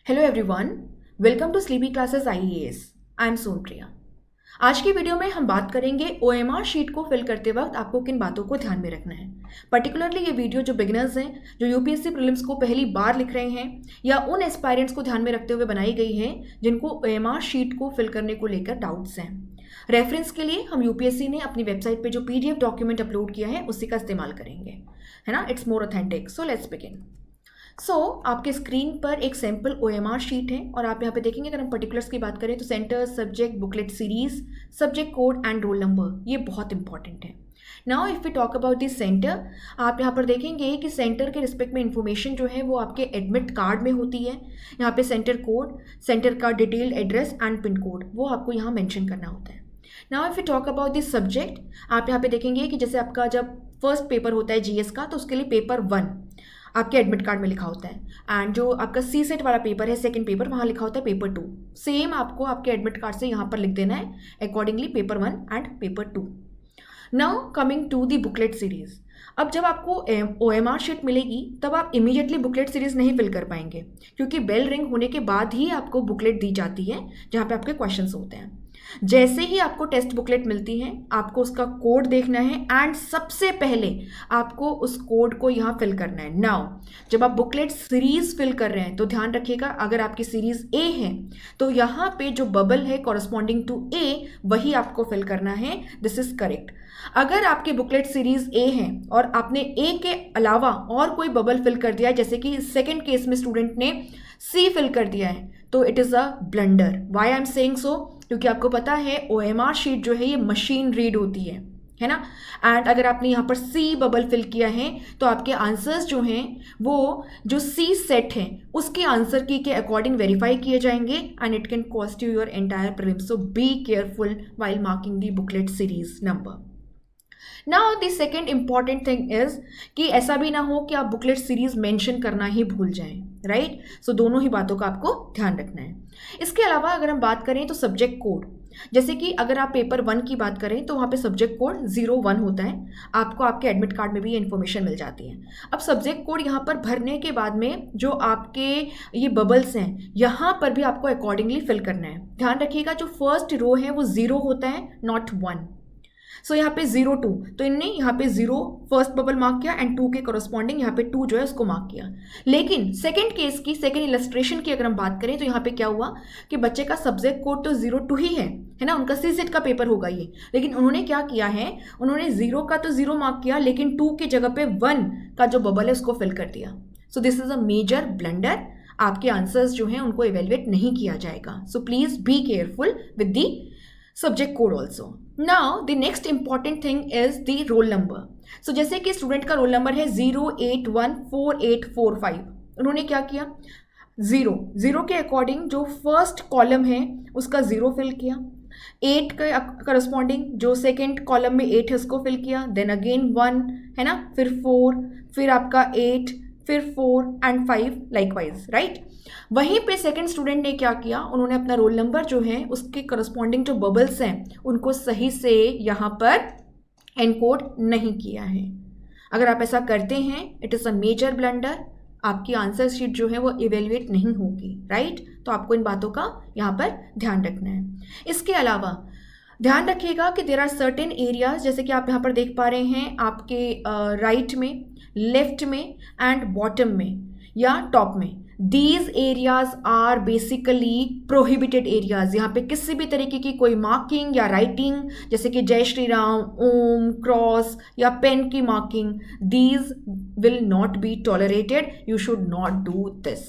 Hello everyone, welcome to sleepy classes IAS. I am Sonpriya. आज की video में हम बात करेंगे ओएमआर शीट को फिल करते वक्त आपको किन बातों को ध्यान में रखना है। पर्टिकुलरली ये वीडियो जो बिगिनर्स हैं, जो यूपीएससी प्रीलिम्स को पहली बार लिख रहे हैं, या उन एस्पायरेंट्स को ध्यान में रखते हुए बनाई गई है जिनको ओएमआर शीट को फिल करने को लेकर डाउट्स हैं। रेफरेंस के लिए हम यूपीएससी ने अपनी वेबसाइट पे जो पीडीएफ डॉक्यूमेंट अपलोड किया है उसी का इस्तेमाल करेंगे, है ना। It's more authentic. So let's begin. आपके स्क्रीन पर एक सैम्पल ओएमआर शीट है और आप यहाँ पे देखेंगे, अगर हम पर्टिकुलर्स की बात करें तो centre, subject, booklet series, subject code and roll number, ये बहुत इंपॉर्टेंट है। Now if we talk about this centre, आप यहाँ पर देखेंगे कि सेंटर के रिस्पेक्ट में इन्फॉर्मेशन जो है वो आपके एडमिट कार्ड में होती है। यहाँ पे सेंटर कोड, सेंटर का detailed address and pin code, वो आपको यहाँ मैंशन करना होता है। Now if you talk about this subject, आप यहाँ पे देखेंगे कि जैसे आपका जब फर्स्ट पेपर होता है जीएस का, तो उसके लिए पेपर 1 आपके एडमिट कार्ड में लिखा होता है, एंड जो आपका सी सेट वाला पेपर है, सेकंड पेपर, वहाँ लिखा होता है पेपर 2। सेम आपको आपके एडमिट कार्ड से यहाँ पर लिख देना है accordingly paper 1 and paper 2। Now coming to the booklet series. अब जब आपको ओएमआर शीट मिलेगी तब आप इमीडिएटली बुकलेट सीरीज नहीं फिल कर पाएंगे, क्योंकि बेल रिंग होने के बाद ही आपको बुकलेट दी जाती है जहाँ पे आपके क्वेश्चंस होते हैं। जैसे ही आपको टेस्ट बुकलेट मिलती है, आपको उसका कोड देखना है एंड सबसे पहले आपको उस कोड को यहाँ फिल करना है। नाउ जब आप बुकलेट सीरीज फिल कर रहे हैं तो ध्यान रखिएगा, अगर आपकी सीरीज ए है तो यहाँ पे जो बबल है कॉरस्पॉन्डिंग टू ए, वही आपको फिल करना है। This is correct. अगर आपकी बुकलेट सीरीज ए है और आपने ए के अलावा और कोई बबल फिल कर दिया है, जैसे कि सेकेंड केस में स्टूडेंट ने सी फिल कर दिया है, तो it is a blunder. Why I am saying so, क्योंकि आपको पता है ओएमआर शीट जो है ये मशीन रीड होती है ना। एंड अगर आपने यहाँ पर सी बबल फिल किया है तो आपके आंसर्स जो हैं वो जो सी सेट है उसके आंसर की के अकॉर्डिंग वेरीफाई किए जाएंगे, and it can cost you your entire prelims. So be careful while marking the booklet series number. Now the second important thing is कि ऐसा भी ना हो कि आप बुकलेट सीरीज मेंशन करना ही भूल जाएं, राइट। सो दोनों ही बातों का आपको ध्यान रखना है। इसके अलावा अगर हम बात करें तो सब्जेक्ट कोड, जैसे कि अगर आप पेपर 1 की बात करें तो वहाँ पे सब्जेक्ट कोड 01 होता है, आपको आपके एडमिट कार्ड में भी ये इन्फॉर्मेशन मिल जाती है। अब सब्जेक्ट कोड यहाँ पर भरने के बाद में जो आपके ये बबल्स हैं यहाँ पर भी आपको अकॉर्डिंगली फिल करना है। ध्यान रखिएगा, जो फर्स्ट रो है वो 0 होता है, नॉट 1। सो यहाँ पे 02, तो इनने यहाँ पे 0 फर्स्ट बबल मार्क किया एंड 2 के कॉरस्पॉन्डिंग यहाँ पे 2 जो है उसको मार्क किया। लेकिन सेकंड केस की, सेकंड इलस्ट्रेशन की अगर हम बात करें तो यहाँ पे क्या हुआ कि बच्चे का सब्जेक्ट कोड तो 02 ही है ना, उनका सी सेट का पेपर होगा ये, लेकिन उन्होंने क्या किया है, उन्होंने 0 का तो 0 मार्क किया, लेकिन 2 की जगह पे 1 का जो बबल है उसको फिल कर दिया। So this is a major blunder. आपके आंसर्स जो हैं उनको इवेलुएट नहीं किया जाएगा। So please be careful with the subject code also. Now the next important thing is the roll number. So जैसे कि स्टूडेंट का रोल नंबर है 0814845, उन्होंने क्या किया, 0 के अकॉर्डिंग जो फर्स्ट कॉलम है उसका 0 फिल किया, 8 के करस्पॉन्डिंग जो सेकेंड कॉलम में 8 है उसको फिल किया, देन अगेन 1 है ना, फिर 4, फिर आपका 8, फिर 4 एंड 5 लाइकवाइज, राइट। वहीं पे सेकंड स्टूडेंट ने क्या किया, उन्होंने अपना रोल नंबर जो है उसके करस्पॉन्डिंग जो बबल्स हैं उनको सही से यहाँ पर एनकोड नहीं किया है। अगर आप ऐसा करते हैं, it is a major blunder. आपकी आंसर शीट जो है वो इवेल्युएट नहीं होगी, राइट। तो आपको इन बातों का यहाँ पर ध्यान रखना है। इसके अलावा ध्यान रखिएगा कि देयर आर सर्टेन एरियाज, जैसे कि आप यहाँ पर देख पा रहे हैं आपके राइट में, लेफ्ट में एंड बॉटम में या टॉप में, these areas are basically prohibited areas. यहाँ पे किसी भी तरीके की कोई मार्किंग या राइटिंग, जैसे कि जय श्री राम, ओम, क्रॉस या पेन की marking, these will not be tolerated. You should not do this.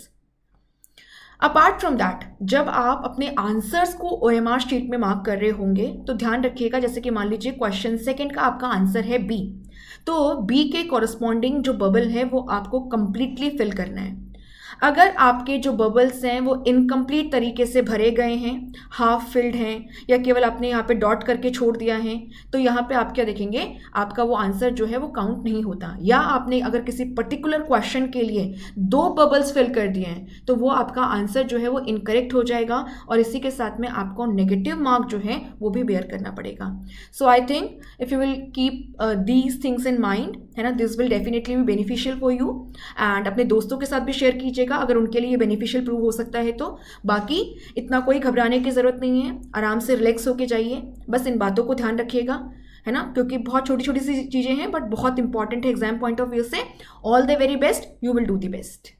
Apart from that, जब आप अपने आंसर्स को ओएमआर शीट में मार्क कर रहे होंगे तो ध्यान रखिएगा, जैसे कि मान लीजिए क्वेश्चन सेकंड का आपका आंसर है बी, तो बी के कॉरस्पॉन्डिंग जो बबल है वो आपको कंप्लीटली फिल करना है। अगर आपके जो बबल्स हैं वो इनकम्प्लीट तरीके से भरे गए हैं, हाफ फिल्ड हैं, या केवल आपने यहाँ पे डॉट करके छोड़ दिया है, तो यहाँ पे आप क्या देखेंगे, आपका वो आंसर जो है वो काउंट नहीं होता। या आपने अगर किसी पर्टिकुलर क्वेश्चन के लिए 2 बबल्स फिल कर दिए हैं तो वो आपका आंसर जो है वो इनकरेक्ट हो जाएगा, और इसी के साथ में आपको नेगेटिव मार्क जो है वो भी बेयर करना पड़ेगा। So I think if you will keep these things in mind, है ना, this will definitely be beneficial for you. And अपने दोस्तों के साथ भी शेयर कीजिएगा कीजिएगा अगर उनके लिए बेनिफिशियल प्रूव हो सकता है तो। बाकी इतना कोई घबराने की ज़रूरत नहीं है, आराम से रिलैक्स होके जाइए, बस इन बातों को ध्यान रखिएगा, है ना, क्योंकि बहुत छोटी छोटी सी चीज़ें हैं बट बहुत इंपॉर्टेंट है एग्जाम पॉइंट ऑफ व्यू से। All the very best, you will do the best.